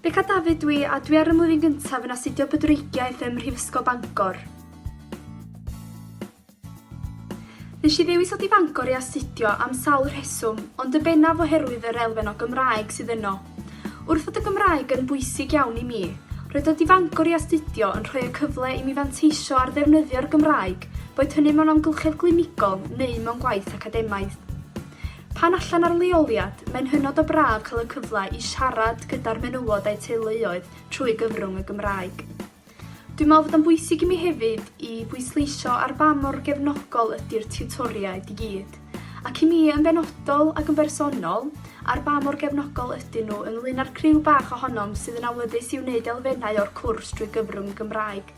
Beca Dafydd dwi a dwi ar y mlwyddyn gyntaf yn astudio bydwreigiaeth ym Mhrifysgol Bangor. Nes i ddewis ddod i Fangor i astudio am sawl rheswm, ond yn bennaf oherwydd yr elfen o Gymraeg sydd yno. Wrth fod y Gymraeg yn bwysig iawn i mi, roedd dod i Fangor i astudio yn rhoi y cyfle i mi fanteisio ar ddefnyddio'r Gymraeg, boed hynny mewn amgylchedd glinigol neu mewn gwaith academaidd. Pan allan ar leoliad, mae'n hynod o braf cael y cyfle i siarad gyda'r menywod a'i teuluoedd trwy gyfrwng y Gymraeg. Dwi'n meddwl fod yn bwysig i mi hefyd i bwysleisio ar ba mor gefnogol ydy'r tiwtoriaid i gyd, ac i mi yn benodol ac yn bersonol, ar ba mor gefnogol ydyn nhw ynglŷn â'r criw bach ohonom sydd yn awyddus i wneud elfennau o'r cwrs drwy gyfrwng y Gymraeg,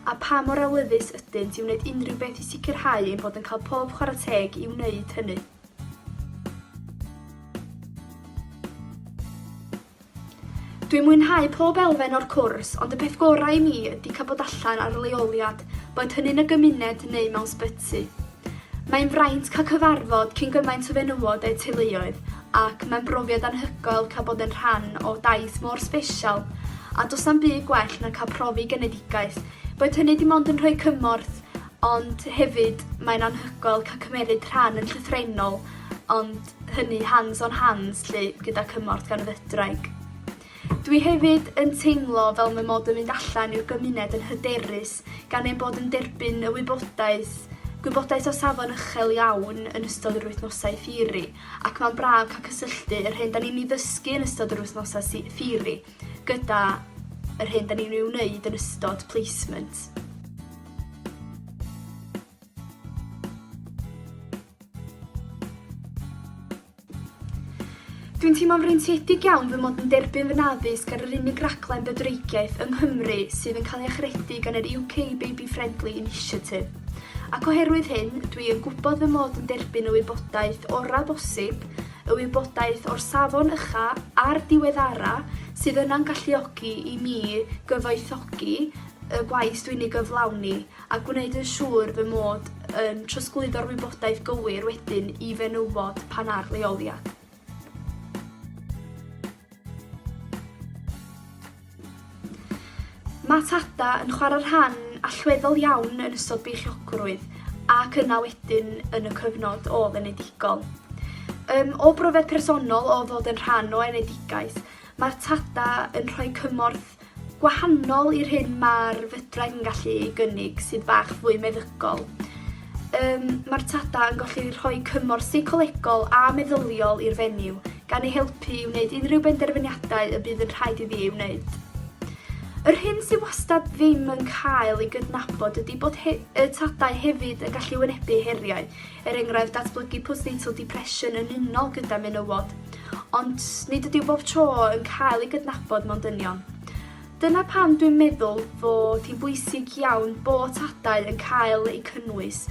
a pa mor awyddus ydynt i wneud unrhyw beth i sicrhau ein bod yn cael pob chwarae teg i wneud hynny. Dwi'n mwynhau pob elfen o'r cwrs, ond y peth gorau i mi ydy cael bod allan ar leoliad, boed hynny'n y gymuned neu mewn sbyty. Mae'n fraint cael cyfarfod cyn gymaint o fenywod a'i teuluoedd, ac mae'n brofiad anhygoel cael bod yn rhan o daith mor sbesial, a does na'm byd gwell na cael profi genedigaeth, boed hynny dim ond yn rhoi cymorth, ond hefyd mae'n anhygoel cael cymeryd rhan yn llythrenol, ond hynny hands on hands lle gyda cymorth gan y fydraig. Dwi hefyd yn teimlo fel mae mod yn mynd allan i'r gymuned yn hyderus gan ein bod yn derbyn y gwybodaeth o safon uchel iawn yn ystod yr wythnosau ffiri, ac mae'n braf cael cysylltu yr hyn da ni'n ei ddysgu yn ystod yr wythnosau ffiri gyda yr hyn da ni'n ei wneud yn ystod placement. Dwi'n teimlo'n freintiedig iawn fy mod yn derbyn fy addysg ar yr unig raglen bydwreigiaeth yng Nghymru sydd yn cael ei achredu gan yr UK Baby Friendly Initiative. Ac oherwydd hyn, dwi yn gwybod fy mod yn derbyn y wybodaeth orau bosib, y wybodaeth o'r safon ucha a'r diweddara sydd yna'n galluogi i mi gyfoethogi y gwaith dwi'n ei gyflawni a gwneud yn siŵr fy mod yn trosglwyddo'r wybodaeth gywir wedyn i fenywod pan ar leoliad. Mae Tada yn chwarae rhan allweddol iawn yn ystod beichiogrwydd ac yna wedyn yn y cyfnod o enedigol. O brofiad personol o fod yn rhan o enedigaeth, mae'r Tada yn rhoi cymorth gwahanol i'r hyn mae'r fydraig yn gallu ei gynnig sydd bach fwy meddygol. Mae'r Tada yn gallu rhoi cymorth seicolegol a meddyliol i'r fenyw gan ei helpu i wneud unrhyw benderfyniadau y bydd yn rhaid iddi ei wneud. Yr hyn sydd wastad ddim yn cael ei gydnabod ydy bod y Tadau hefyd yn gallu wynebu heriau, enghraifft datblygu postnatal depression yn unol gyda menywod, ond nid ydyw bob tro yn cael ei gydnabod mewn dynion. Dyna pam dwi'n meddwl fod hi'n bwysig iawn bod Tadau yn cael ei cynnwys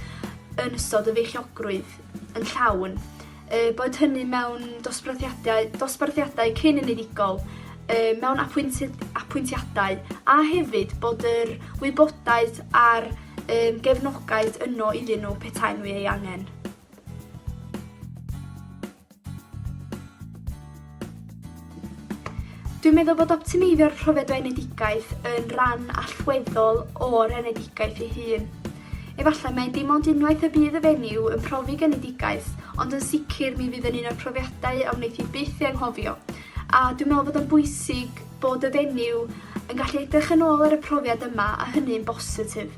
yn ystod y feichiogrwydd yn llawn, bod hynny mewn dosbarthiadau cyn enedigol, mewn apwyntiadau a hefyd bod yr wybodaeth a'r gefnogaeth yno iddyn nhw petai nhw ei angen. Dwi'n meddwl bod optimeidio'r profiad o enedigaeth yn ran allweddol o'r enedigaeth ei hun. Efallai mae dim ond unwaith y bydd y fenyw yn profi genedigaeth, ond yn sicr mi fydd yn un o'r profiadau a wneith hi byth ei anghofio. A dwi'n meddwl bod yn bwysig bod y fenyw yn gallu edrych yn ôl ar y profiad yma a hynny'n bositif.